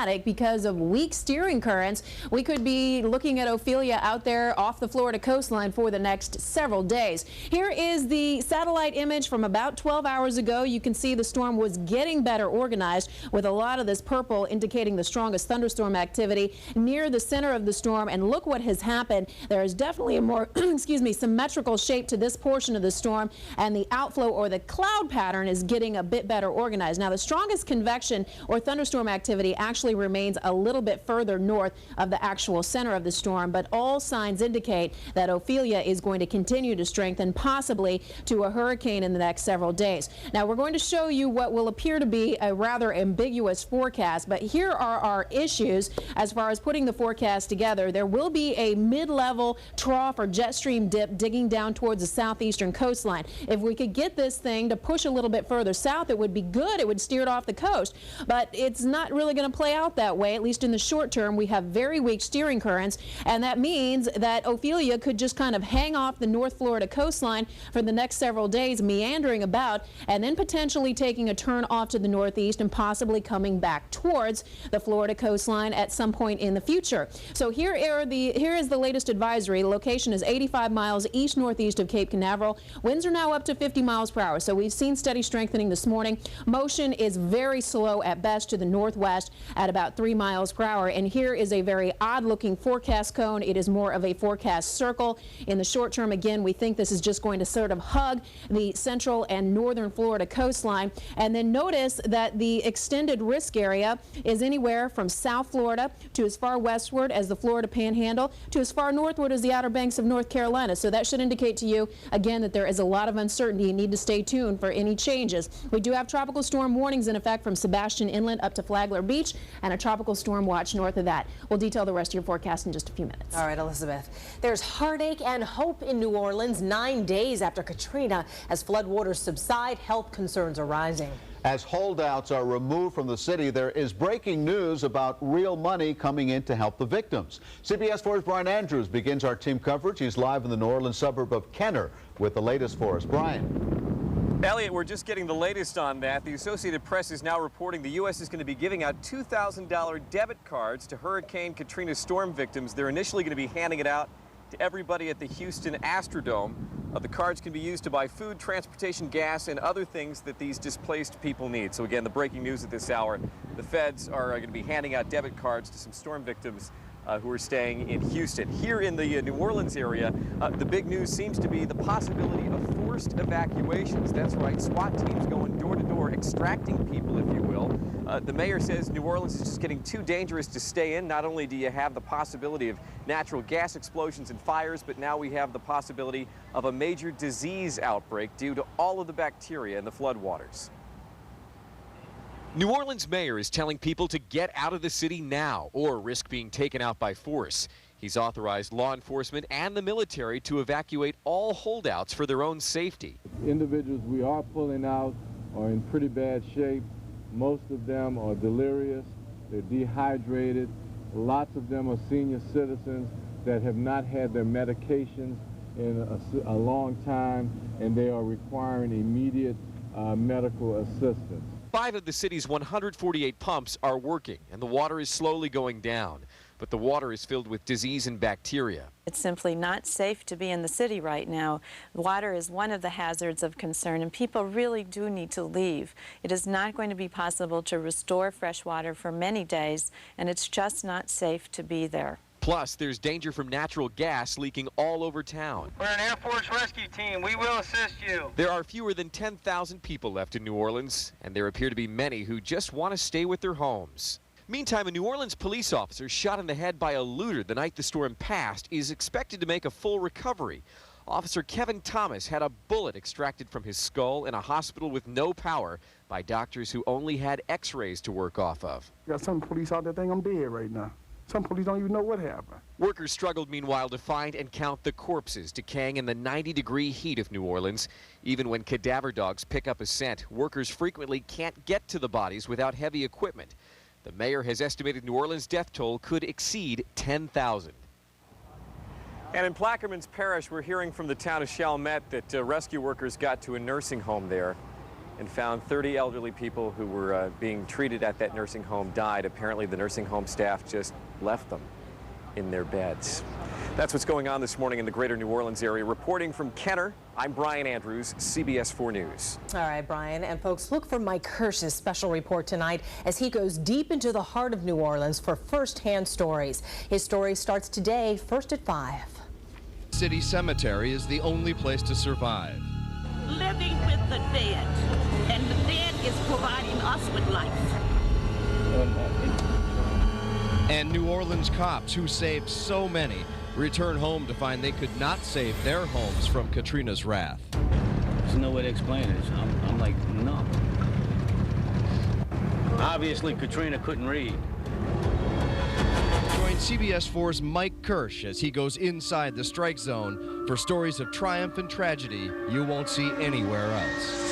erratic because of weak steering currents. We could be looking at Ophelia out there off the Florida coastline for the next several days. Here is the satellite image from about 12 hours ago. You can see the storm was getting better organized, with a lot of this purple indicating the strongest thunderstorm activity near the center of the storm. And look what has happened. There is definitely a more symmetrical shape to this portion of the storm, and the outflow or the cloud pattern is getting a bit better organized. Now, the strongest convection or thunderstorm activity actually remains a little bit further north of the actual center of the storm, but all signs indicate that Ophelia is going to continue to strengthen, possibly to a hurricane in the next several days. Now, we're going to show you what will appear to be a rather ambiguous forecast, but here are our issues as far as putting the forecast together. There will be a mid-level trough or jet stream dip digging down towards the southeastern coastline. If we could get this thing to push a little bit further south, it would be good. It would steer it off the coast, but it's not really going to play out that way, at least in the short term. We have very weak steering currents, and that means that Ophelia could just kind of hang off the North Florida coastline for the next several days, meandering about, and then potentially taking a turn off to the northeast and possibly coming back towards the Florida coastline at some point in the future. So here is the latest advisory. The location is 85 miles east-northeast of Cape Canaveral. Winds are now up to 50 miles per hour, so we've seen steady strengthening this morning. Motion is very slow at best to the northwest at about 3 miles per hour. And here is a very odd-looking forecast cone. It is more of a forecast circle. In the short term, again, we think this is just going to sort of hug the central and northern Florida coastline. And then notice that the extended risk area is anywhere from South Florida to as far westward as the Florida Panhandle to as far northward as the Outer Banks of North Carolina. So that should indicate to you, again, that there is a lot of uncertainty. You need to stay tuned for any changes. We do have tropical storm warnings in effect from Sebastian Inlet up to Flagler Beach, and a tropical storm watch north of that. We'll detail the rest of your forecast in just a few minutes. All right, Elizabeth. There's heartache and hope in New Orleans 9 days after Katrina. As floodwaters subside, health concerns are rising. As holdouts are removed from the city, there is breaking news about real money coming in to help the victims. CBS 4's Brian Andrews begins our team coverage. He's live in the New Orleans suburb of Kenner with the latest for us. Brian. Elliot, we're just getting the latest on that. The Associated Press is now reporting the U.S. is going to be giving out $2,000 debit cards to Hurricane Katrina storm victims. They're initially going to be handing it out to everybody at the Houston Astrodome. The cards can be used to buy food, transportation, gas, and other things that these displaced people need. So again, the breaking news at this hour, the feds are going to be handing out debit cards to some storm victims who are staying in Houston. Here in the New Orleans area, the big news seems to be the possibility of forced evacuations. That's right, SWAT teams going door to door, extracting people, if you will. The mayor says New Orleans is just getting too dangerous to stay in. Not only do you have the possibility of natural gas explosions and fires, but now we have the possibility of a major disease outbreak due to all of the bacteria in the floodwaters. New Orleans mayor is telling people to get out of the city now or risk being taken out by force. He's authorized law enforcement and the military to evacuate all holdouts for their own safety. Individuals we are pulling out are in pretty bad shape. Most of them are delirious, they're dehydrated. Lots of them are senior citizens that have not had their medications in a long time, and they are requiring immediate medical assistance. 5 of the city's 148 pumps are working, and the water is slowly going down. But the water is filled with disease and bacteria. It's simply not safe to be in the city right now. Water is one of the hazards of concern, and people really do need to leave. It is not going to be possible to restore fresh water for many days, and it's just not safe to be there. Plus, there's danger from natural gas leaking all over town. We're an Air Force rescue team. We will assist you. There are fewer than 10,000 people left in New Orleans, and there appear to be many who just want to stay with their homes. Meantime, a New Orleans police officer shot in the head by a looter the night the storm passed is expected to make a full recovery. Officer Kevin Thomas had a bullet extracted from his skull in a hospital with no power by doctors who only had x-rays to work off of. Got some police out there think I'm dead right now. Some police don't even know what happened. Workers struggled, meanwhile, to find and count the corpses decaying in the 90-degree heat of New Orleans. Even when cadaver dogs pick up a scent, workers frequently can't get to the bodies without heavy equipment. The mayor has estimated New Orleans' death toll could exceed 10,000. And in Plaquemines Parish, we're hearing from the town of Chalmette that rescue workers got to a nursing home there. and found 30 elderly people who were being treated at that nursing home died. Apparently, the nursing home staff just left them in their beds. That's what's going on this morning in the greater New Orleans area. Reporting from Kenner, I'm Brian Andrews, CBS 4 News. All right, Brian. And folks, look for Mike Hirsch's special report tonight as he goes deep into the heart of New Orleans for first-hand stories. His story starts today, first at 5. City cemetery is the only place to survive. Living with the dead, and the dead is providing us with life. And New Orleans cops who saved so many return home to find they could not save their homes from Katrina's wrath. There's no way to explain it. I'm like, no. Obviously, Katrina couldn't read. Join CBS 4's Mike Kirsch as he goes inside the strike zone for stories of triumph and tragedy you won't see anywhere else.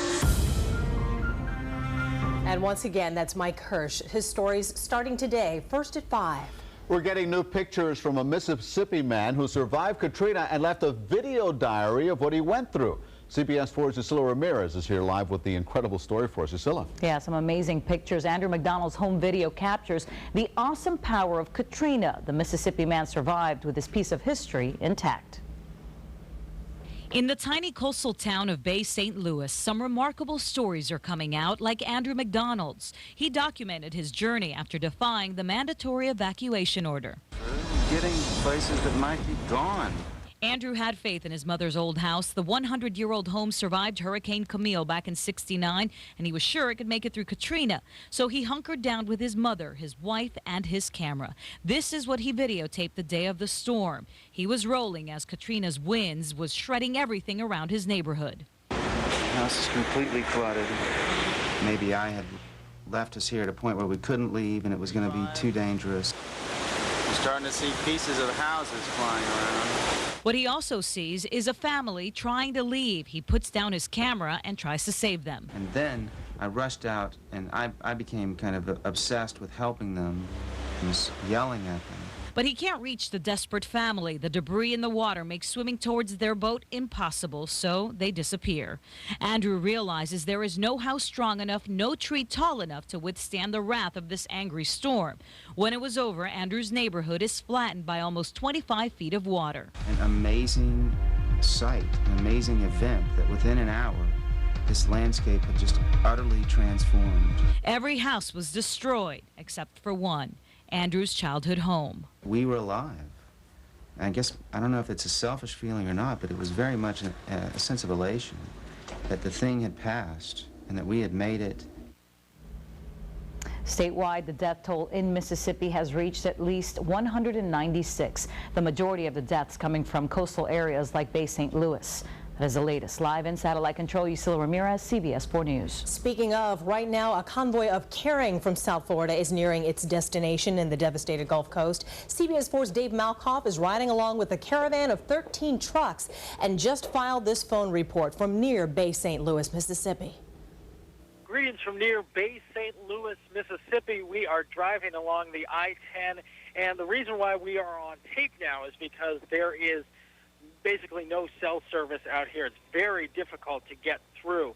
And once again, that's Mike Hirsch. His stories starting today, first at 5. We're getting new pictures from a Mississippi man who survived Katrina and left a video diary of what he went through. CBS 4's Priscilla Ramirez is here live with the incredible story for us. Priscilla. Yeah, some amazing pictures. Andrew McDonald's home video captures the awesome power of Katrina. The Mississippi man survived with his piece of history intact. In the tiny coastal town of Bay St. Louis, some remarkable stories are coming out, like Andrew McDonald's. He documented his journey after defying the mandatory evacuation order. Getting places that might be gone. Andrew had faith in his mother's old house. The 100-year-old home survived Hurricane Camille back in '69, and he was sure it could make it through Katrina. So he hunkered down with his mother, his wife, and his camera. This is what he videotaped the day of the storm. He was rolling as Katrina's winds was shredding everything around his neighborhood. The house is completely flooded. Maybe I had left us here at a point where we couldn't leave and it was going to be too dangerous. We're starting to see pieces of houses flying around. What he also sees is a family trying to leave. He puts down his camera and tries to save them. And then I rushed out and I became kind of obsessed with helping them and was yelling at them. But he can't reach the desperate family. The debris in the water makes swimming towards their boat impossible, so they disappear. Andrew realizes there is no house strong enough, no tree tall enough to withstand the wrath of this angry storm. When it was over, Andrew's neighborhood is flattened by almost 25 feet of water. An amazing sight, an amazing event that within an hour, this landscape had just utterly transformed. Every house was destroyed except for one, Andrew's childhood home. We were alive. I guess, I don't know if it's a selfish feeling or not, but it was very much a sense of elation that the thing had passed and that we had made it. Statewide, the death toll in Mississippi has reached at least 196. The majority of the deaths coming from coastal areas like Bay St. Louis. That is the latest. Live in satellite control, Priscilla Ramirez, CBS 4 News. Speaking of, right now, a convoy of caring from South Florida is nearing its destination in the devastated Gulf Coast. CBS 4's Dave Malkoff is riding along with a caravan of 13 trucks and just filed this phone report from near Bay St. Louis, Mississippi. Greetings from near Bay St. Louis, Mississippi. We are driving along the I-10, and the reason why we are on tape now is because there is basically no cell service out here. It's very difficult to get through.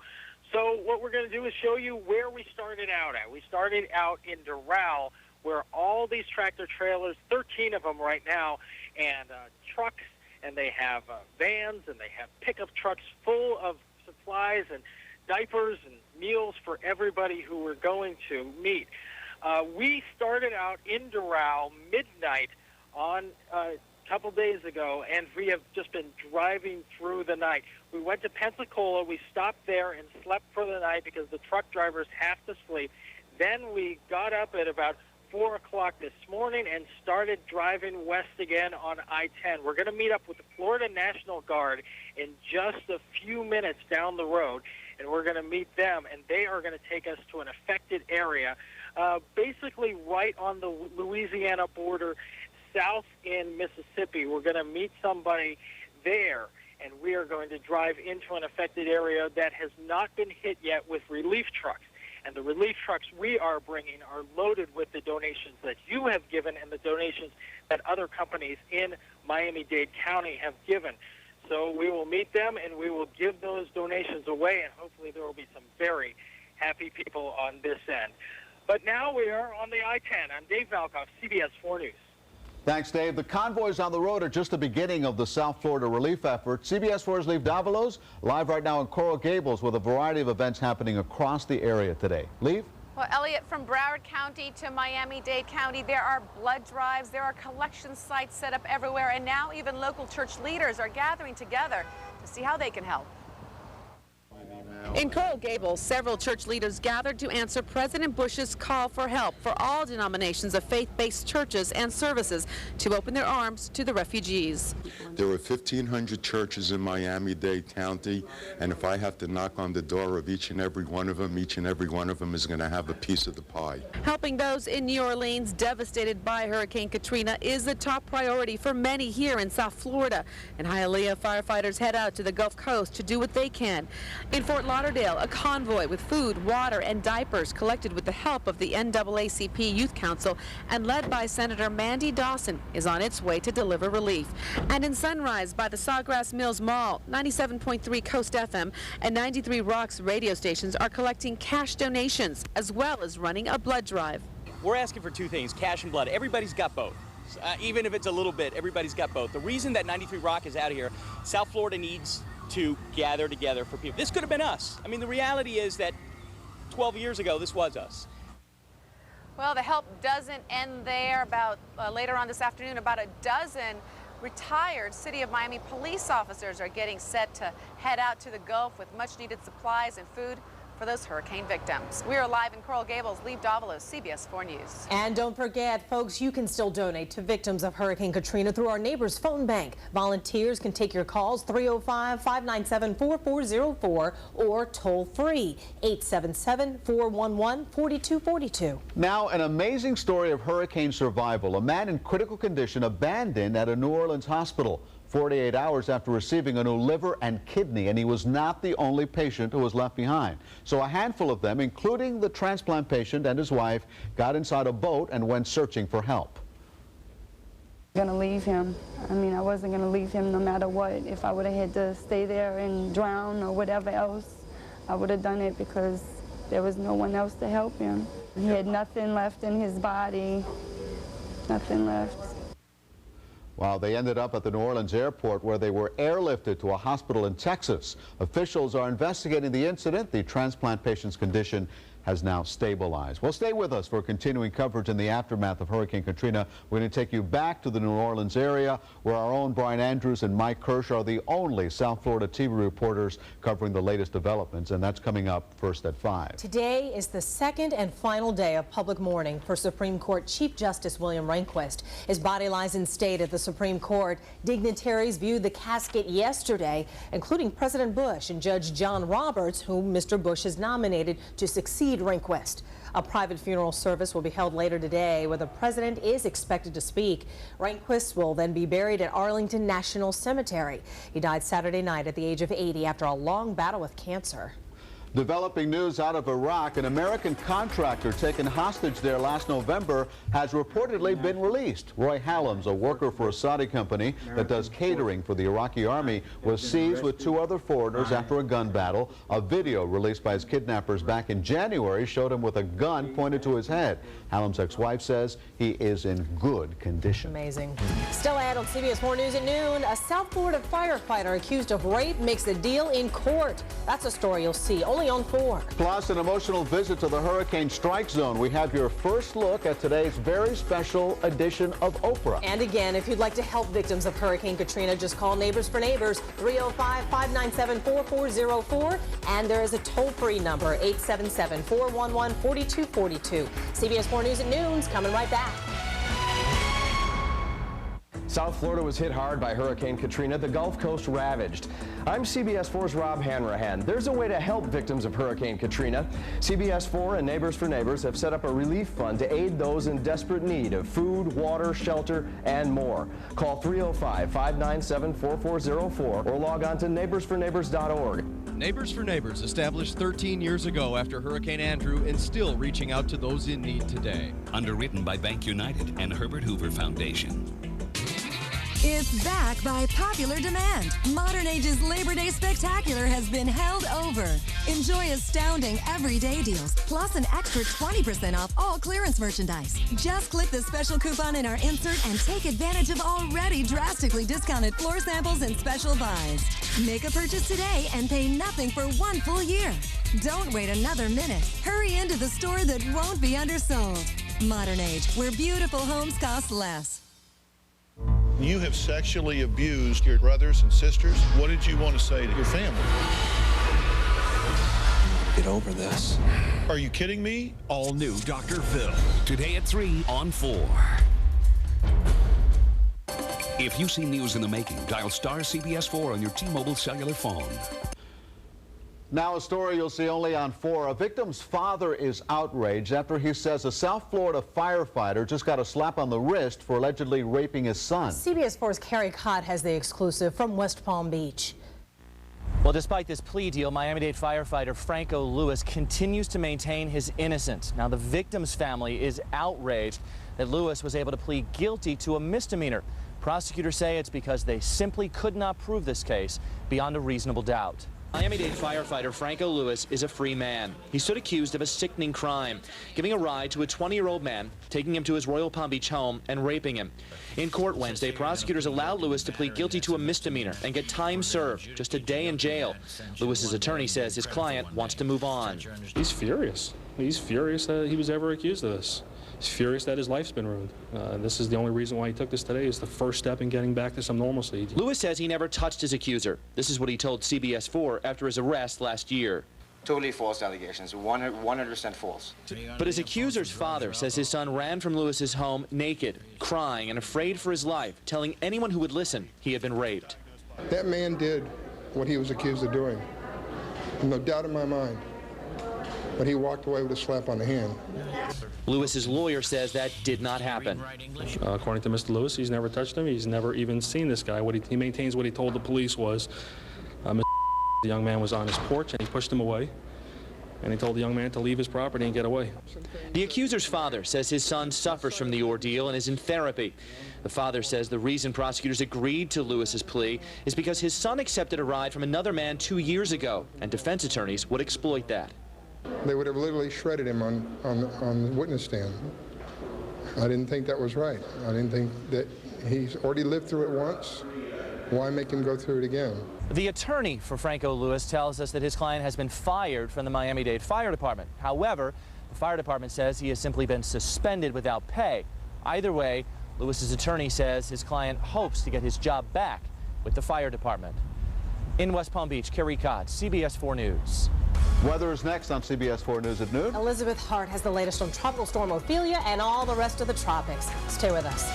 So what we're going to do is show you where we started out at. We started out in Doral, where all these tractor trailers, 13 of them right now, and trucks, and they have vans, and they have pickup trucks full of supplies and diapers and meals for everybody who we're going to meet. We started out in Doral midnight on couple days ago, and we have just been driving through the night. We went to Pensacola. We stopped there and slept for the night because the truck drivers have to sleep. Then we got up at about 4 o'clock this morning and started driving west again on I-10. We're going to meet up with the Florida National Guard in just a few minutes down the road, and we're going to meet them, and they are going to take us to an affected area, basically right on the Louisiana border, south in Mississippi. We're going to meet somebody there, and we are going to drive into an affected area that has not been hit yet with relief trucks. And the relief trucks we are bringing are loaded with the donations that you have given and the donations that other companies in Miami-Dade County have given. So we will meet them, and we will give those donations away, and hopefully there will be some very happy people on this end. But now we are on the I-10. I'm Dave Malkoff, CBS 4 News. Thanks, Dave. The convoys on the road are just the beginning of the South Florida relief effort. CBS 4's Leave Davalos live right now in Coral Gables with a variety of events happening across the area today. Leave? Well, Elliot, from Broward County to Miami-Dade County, there are blood drives, there are collection sites set up everywhere, and now even local church leaders are gathering together to see how they can help. In Coral Gables, several church leaders gathered to answer President Bush's call for help for all denominations of faith-based churches and services to open their arms to the refugees. There were 1,500 churches in Miami-Dade County, and if I have to knock on the door of each and every one of them, each and every one of them is going to have a piece of the pie. Helping those in New Orleans devastated by Hurricane Katrina is the top priority for many here in South Florida, and Hialeah firefighters head out to the Gulf Coast to do what they can. In Fort Lauderdale, a convoy with food, water, and diapers collected with the help of the NAACP Youth Council and led by Senator Mandy Dawson is on its way to deliver relief. And in Sunrise by the Sawgrass Mills Mall, 97.3 Coast FM and 93 Rocks radio stations are collecting cash donations as well as running a blood drive. We're asking for two things, cash and blood. Everybody's got both. Even if it's a little bit, everybody's got both. The reason that 93 Rock is out here, South Florida needs to gather together for people. This could have been us. I mean, the reality is that 12 years ago, this was us. Well, the help doesn't end there. About later on this afternoon, about a dozen retired City of Miami police officers are getting set to head out to the Gulf with much-needed supplies and food for those hurricane victims. We are live in Coral Gables. Leave Davalos, CBS 4 News. And don't forget, folks, you can still donate to victims of Hurricane Katrina through our Neighbors Phone Bank. Volunteers can take your calls 305-597-4404 or toll free 877-411-4242. Now, an amazing story of hurricane survival. A man in critical condition abandoned at a New Orleans hospital 48 hours after receiving a new liver and kidney, and he was not the only patient who was left behind. So a handful of them, including the transplant patient and his wife, got inside a boat and went searching for help. Gonna leave him. I mean, I wasn't gonna leave him no matter what. If I would have had to stay there and drown or whatever else, I would have done it because there was no one else to help him. He had nothing left in his body, nothing left. Well, they ended up at the New Orleans airport where they were airlifted to a hospital in Texas. Officials are investigating the incident. The transplant patient's condition has now stabilized. Well, stay with us for continuing coverage in the aftermath of Hurricane Katrina. We're going to take you back to the New Orleans area where our own Brian Andrews and Mike Kirsch are the only South Florida TV reporters covering the latest developments, and that's coming up first at 5. Today is the second and final day of public mourning for Supreme Court Chief Justice William Rehnquist. His body lies in state at the Supreme Court. Dignitaries viewed the casket yesterday, including President Bush and Judge John Roberts, whom Mr. Bush has nominated to succeed Rehnquist. A private funeral service will be held later today where the president is expected to speak. Rehnquist will then be buried at Arlington National Cemetery. He died Saturday night at the age of 80 after a long battle with cancer. Developing news out of Iraq, an American contractor taken hostage there last November has reportedly been released. Roy Hallam's, a worker for a Saudi company that does catering for the Iraqi army, was seized with 2 other foreigners after a gun battle. A video released by his kidnappers back in January showed him with a gun pointed to his head. Hallam's ex-wife says he is in good condition. Amazing. Still ahead on CBS 4 News at noon, a South Florida firefighter accused of rape makes a deal in court. That's a story you'll see only on 4. Plus, an emotional visit to the hurricane strike zone. We have your first look at today's very special edition of Oprah. And again, if you'd like to help victims of Hurricane Katrina, just call Neighbors for Neighbors 305-597-4404. And there is a toll-free number 877-411-4242. CBS 4 News at noon's coming right back. South Florida was hit hard by Hurricane Katrina, the Gulf Coast ravaged. I'm CBS 4's Rob Hanrahan. There's a way to help victims of Hurricane Katrina. CBS 4 and Neighbors for Neighbors have set up a relief fund to aid those in desperate need of food, water, shelter, and more. Call 305-597-4404 or log on to neighborsforneighbors.org. Neighbors for Neighbors, established 13 years ago after Hurricane Andrew, and still reaching out to those in need today. Underwritten by Bank United and Herbert Hoover Foundation. It's back by popular demand. Modern Age's Labor Day Spectacular has been held over. Enjoy astounding everyday deals, plus an extra 20% off all clearance merchandise. Just click the special coupon in our insert and take advantage of already drastically discounted floor samples and special buys. Make a purchase today and pay nothing for 1 full year. Don't wait another minute. Hurry into the store that won't be undersold. Modern Age, where beautiful homes cost less. You have sexually abused your brothers and sisters. What did you want to say to your family? Get over this. Are you kidding me? All new Dr. Phil. Today at 3 on 4. If you see news in the making, dial star CBS 4 on your T-Mobile cellular phone. Now a story you'll see only on 4. A victim's father is outraged after he says a South Florida firefighter just got a slap on the wrist for allegedly raping his son. CBS 4's Carrie Cott has the exclusive from West Palm Beach. Well, despite this plea deal, Miami-Dade firefighter Franco Lewis continues to maintain his innocence. Now, the victim's family is outraged that Lewis was able to plead guilty to a misdemeanor. Prosecutors say it's because they simply could not prove this case beyond a reasonable doubt. Miami-Dade firefighter Franco Lewis is a free man. He stood accused of a sickening crime, giving a ride to a 20-year-old man, taking him to his Royal Palm Beach home and raping him. In court Wednesday, prosecutors allowed Lewis to plead guilty to a misdemeanor and get time served, just a day in jail. Lewis's attorney says his client wants to move on. He's furious. He's furious that he was ever accused of this. He's furious that his life's been ruined. This is the only reason why he took this today, is the first step in getting back to some normalcy. Lewis says he never touched his accuser. This is what he told CBS 4 after his arrest last year. Totally false allegations, 100% false. But his accuser's father says his son ran from Lewis's home naked, crying and afraid for his life, telling anyone who would listen he had been raped. That man did what he was accused of doing. No doubt in my mind. But he walked away with a slap on the hand. Lewis's lawyer says that did not happen. According to Mr. Lewis, he's never touched him. He's never even seen this guy. He maintains what he told the police was, the young man was on his porch and he pushed him away. And he told the young man to leave his property and get away. The accuser's father says his son suffers from the ordeal and is in therapy. The father says the reason prosecutors agreed to Lewis's plea is because his son accepted a ride from another man 2 years ago, and defense attorneys would exploit that. They would have literally shredded him on the witness stand. I didn't think that was right. I didn't think that he's already lived through it once. Why make him go through it again? The attorney for Franco Lewis tells us that his client has been fired from the Miami-Dade Fire Department. However, the fire department says he has simply been suspended without pay. Either way, Lewis's attorney says his client hopes to get his job back with the fire department. In West Palm Beach, Carrie Cott, CBS 4 News. Weather is next on CBS 4 News at noon. Elizabeth Hart has the latest on Tropical Storm Ophelia and all the rest of the tropics. Stay with us.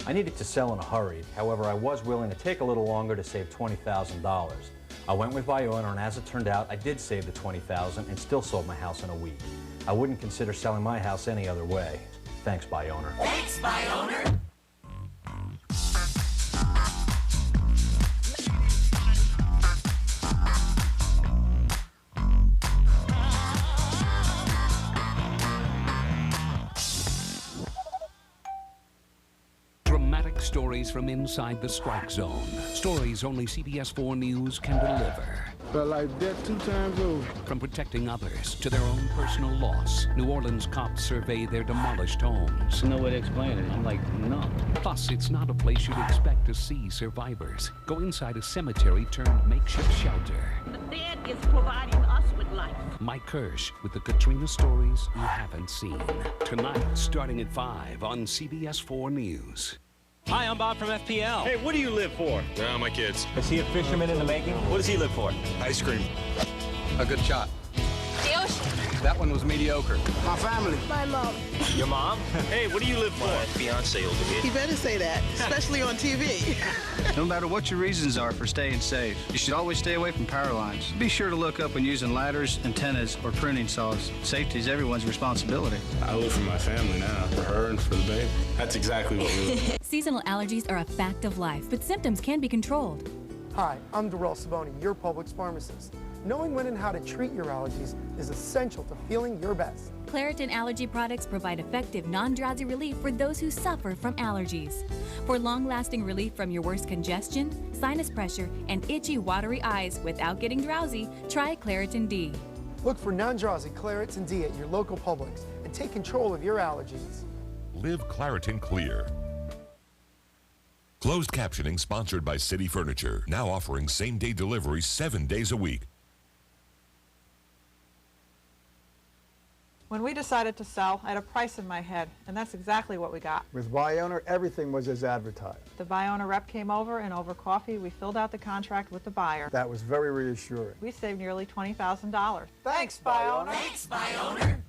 I needed to sell in a hurry. However, I was willing to take a little longer to save $20,000. I went with buy owner, and as it turned out, I did save the $20,000 and still sold my house in a week. I wouldn't consider selling my house any other way. Thanks, buy owner. Thanks, buy owner. Dramatic stories from inside the strike zone. Stories only CBS 4 News can deliver. Felt like death 2 times over. From protecting others to their own personal loss, New Orleans cops survey their demolished homes. No way to explain it. I'm like, no. Plus, it's not a place you'd expect to see survivors. Go inside a cemetery turned makeshift shelter. The dead is providing us with life. Mike Kirsch with the Katrina stories you haven't seen. Tonight, starting at 5 on CBS 4 News. Hi, I'm Bob from FPL. Hey, what do you live for? My kids. Is he a fisherman in the making? What does he live for? Ice cream. A good shot. The ocean. That one was mediocre. My family. My mom. Your mom? Hey, what do you live for? My fiance over here. You better say that, especially on TV. No matter what your reasons are for staying safe, you should always stay away from power lines. Be sure to look up when using ladders, antennas, or pruning saws. Safety is everyone's responsibility. I live for my family now, for her and for the baby. That's exactly what we live. Seasonal allergies are a fact of life, but symptoms can be controlled. Hi, I'm Darrell Savoni, your Publix pharmacist. Knowing when and how to treat your allergies is essential to feeling your best. Claritin allergy products provide effective non-drowsy relief for those who suffer from allergies. For long-lasting relief from your worst congestion, sinus pressure, and itchy, watery eyes without getting drowsy, try Claritin D. Look for non-drowsy Claritin D at your local Publix and take control of your allergies. Live Claritin Clear. Closed captioning sponsored by City Furniture, now offering same-day delivery 7 days a week. When we decided to sell, I had a price in my head, and that's exactly what we got. With By-Owner, everything was as advertised. The By-Owner rep came over, and over coffee, we filled out the contract with the buyer. That was very reassuring. We saved nearly $20,000. Thanks, By-Owner. Thanks, By-Owner.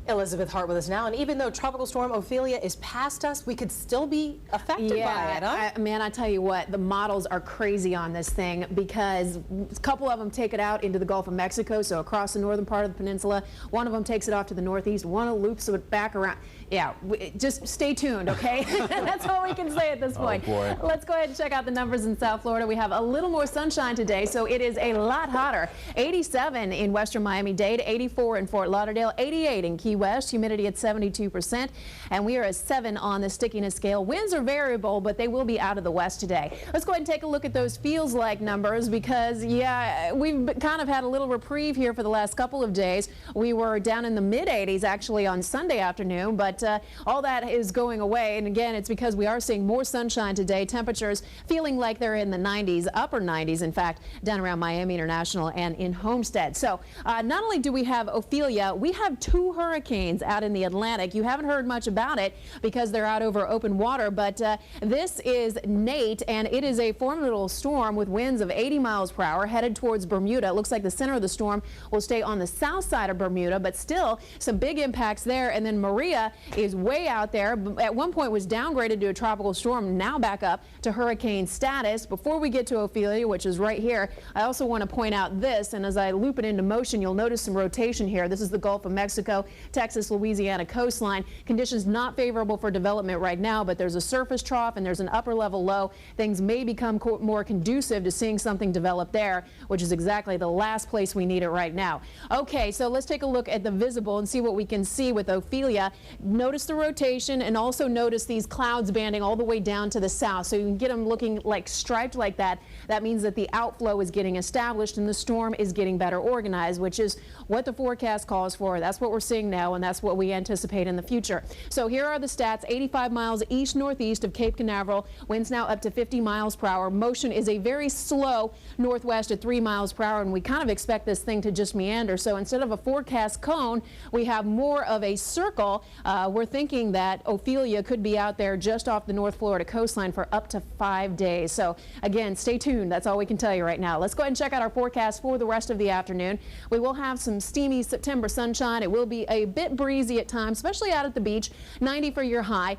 Elizabeth Hart with us now, and even though Tropical Storm Ophelia is past us, we could still be affected by it, huh? Man, I tell you what, the models are crazy on this thing because a couple of them take it out into the Gulf of Mexico, so across the northern part of the peninsula. One of them takes it off to the northeast. One loops it back around. Yeah, just stay tuned, okay? That's all we can say at this point. Oh, boy. Let's go ahead and check out the numbers in South Florida. We have a little more sunshine today, so it is a lot hotter. 87 in western Miami-Dade, 84 in Fort Lauderdale, 88 in Key West, humidity at 72%, and we are at 7 on the stickiness scale. Winds are variable, but they will be out of the west today. Let's go ahead and take a look at those feels like numbers because, yeah, we've kind of had a little reprieve here for the last couple of days. We were down in the mid-80s actually on Sunday afternoon, but all that is going away, and again, it's because we are seeing more sunshine today. Temperatures feeling like they're in the 90s, upper 90s, in fact, down around Miami International and in Homestead. So not only do we have Ophelia, we have 2 hurricanes out in the Atlantic. You haven't heard much about it because they're out over open water, but this is Nate, and it is a formidable storm with winds of 80 miles per hour headed towards Bermuda. It looks like the center of the storm will stay on the south side of Bermuda, but still some big impacts there. And then Maria is way out there. At one point was downgraded to a tropical storm, now back up to hurricane status. Before we get to Ophelia, which is right here, I also want to point out this, and as I loop it into motion, you'll notice some rotation here. This is the Gulf of Mexico, Texas, Louisiana coastline. Conditions not favorable for development right now, but there's a surface trough and there's an upper level low. Things may become more conducive to seeing something develop there, which is exactly the last place we need it right now. Okay, so let's take a look at the visible and see what we can see with Ophelia. Notice the rotation and also notice these clouds banding all the way down to the south, so you can get them looking like striped like that. That means that the outflow is getting established and the storm is getting better organized, which is what the forecast calls for. That's what we're seeing now, and that's what we anticipate in the future. So here are the stats: 85 miles east-northeast of Cape Canaveral, winds now up to 50 miles per hour. Motion is a very slow northwest at 3 miles per hour, and we kind of expect this thing to just meander. So instead of a forecast cone, we have more of a circle. We're thinking that Ophelia could be out there just off the North Florida coastline for up to 5 days. So again, stay tuned. That's all we can tell you right now. Let's go ahead and check out our forecast for the rest of the afternoon. We will have some steamy September sunshine. It will be a bit breezy at times, especially out at the beach. 90 for your high.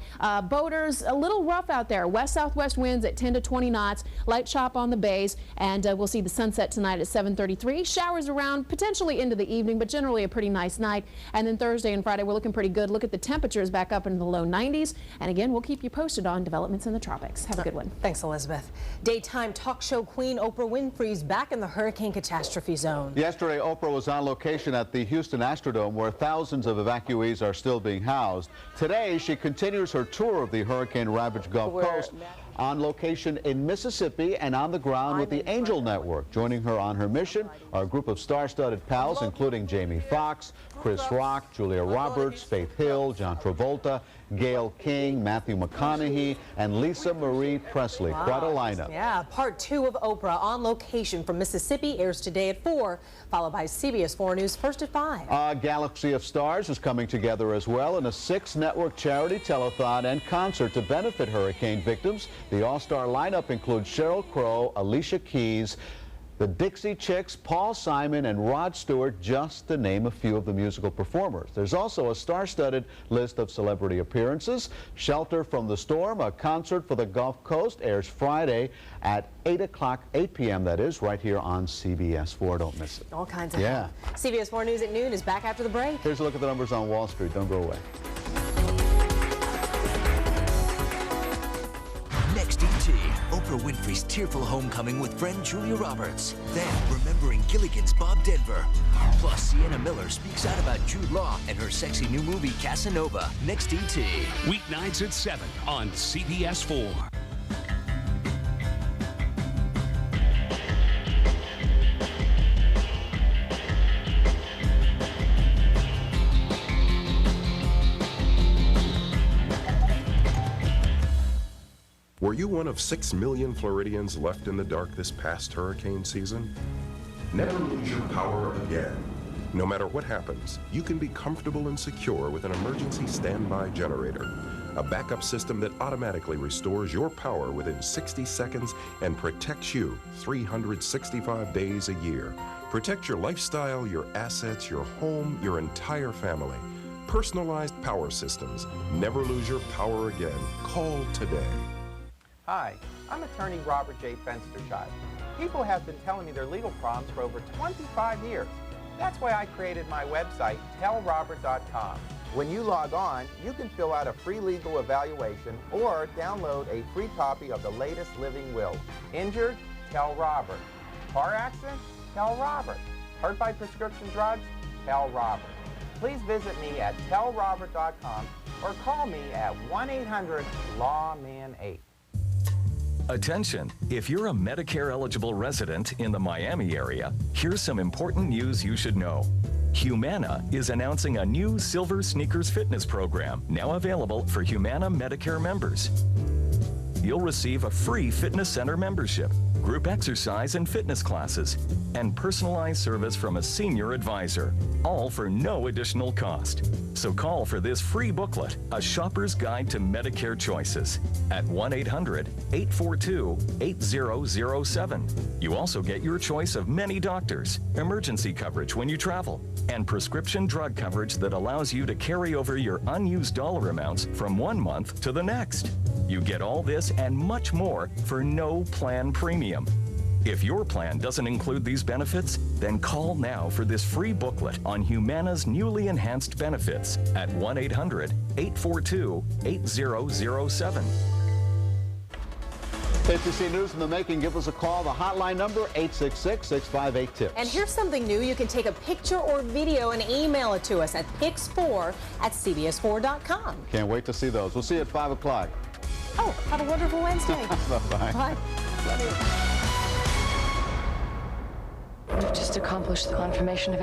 Boaters, a little rough out there. West-southwest winds at 10 to 20 knots. Light chop on the bays, and we'll see the sunset tonight at 7:33. Showers around potentially into the evening, but generally a pretty nice night. And then Thursday and Friday, we're looking pretty good. Look at the temperatures back up into the low 90s. And again, we'll keep you posted on developments in the tropics. Have a good one. Thanks, Elizabeth. Daytime talk show queen Oprah Winfrey's back in the hurricane catastrophe zone. Yesterday, Oprah was on location at the Houston Astrodome, where thousands of evacuees are still being housed. Today, she continues her tour of the hurricane-ravaged Gulf Coast, on location in Mississippi and on the ground with the Angel Network. Joining her on her mission are a group of star-studded pals, including Jamie Foxx, Chris Rock, Julia Roberts, Faith Hill, John Travolta, Gayle King, Matthew McConaughey, and Lisa Marie Presley. Wow. Quite a lineup. Yeah, part 2 of Oprah on location from Mississippi airs today at 4, followed by CBS 4 News first at 5. A Galaxy of Stars is coming together as well in a 6-network charity telethon and concert to benefit hurricane victims. The all-star lineup includes Sheryl Crow, Alicia Keys, the Dixie Chicks, Paul Simon, and Rod Stewart, just to name a few of the musical performers. There's also a star-studded list of celebrity appearances. Shelter from the Storm, a concert for the Gulf Coast, airs Friday at 8 p.m. That is, right here on CBS 4. Don't miss it. All kinds of fun. CBS 4 News at noon is back after the break. Here's a look at the numbers on Wall Street. Don't go away. Next ET. Oprah Winfrey's tearful homecoming with friend Julia Roberts. Then, remembering Gilligan's Bob Denver. Plus, Sienna Miller speaks out about Jude Law and her sexy new movie, Casanova. Next ET. Weeknights at 7 on CBS 4. Were you one of 6 million Floridians left in the dark this past hurricane season? Never lose your power again. No matter what happens, you can be comfortable and secure with an emergency standby generator, a backup system that automatically restores your power within 60 seconds and protects you 365 days a year. Protect your lifestyle, your assets, your home, your entire family. Personalized power systems. Never lose your power again. Call today. Hi, I'm attorney Robert J. Fensterchild. People have been telling me their legal problems for over 25 years. That's why I created my website, tellrobert.com. When you log on, you can fill out a free legal evaluation or download a free copy of the latest living will. Injured? Tell Robert. Car accident? Tell Robert. Hurt by prescription drugs? Tell Robert. Please visit me at tellrobert.com or call me at 1-800-LAWMAN8. Attention, if you're a Medicare-eligible resident in the Miami area, here's some important news you should know. Humana is announcing a new Silver Sneakers Fitness program, now available for Humana Medicare members. You'll receive a free fitness center membership, group exercise and fitness classes, and personalized service from a senior advisor, all for no additional cost. So call for this free booklet, A Shopper's Guide to Medicare Choices, at 1-800-842-8007. You also get your choice of many doctors, emergency coverage when you travel, and prescription drug coverage that allows you to carry over your unused dollar amounts from one month to the next. You get all this and much more for no plan premium. If your plan doesn't include these benefits, then call now for this free booklet on Humana's newly enhanced benefits at 1-800-842-8007. KTC News in the making. Give us a call. The hotline number, 866-658-TIPS. And here's something new. You can take a picture or video and email it to us at pix4@cbs4.com. Can't wait to see those. We'll see you at 5 o'clock. Oh, have a wonderful Wednesday. Bye-bye. Bye. We've just accomplished the confirmation of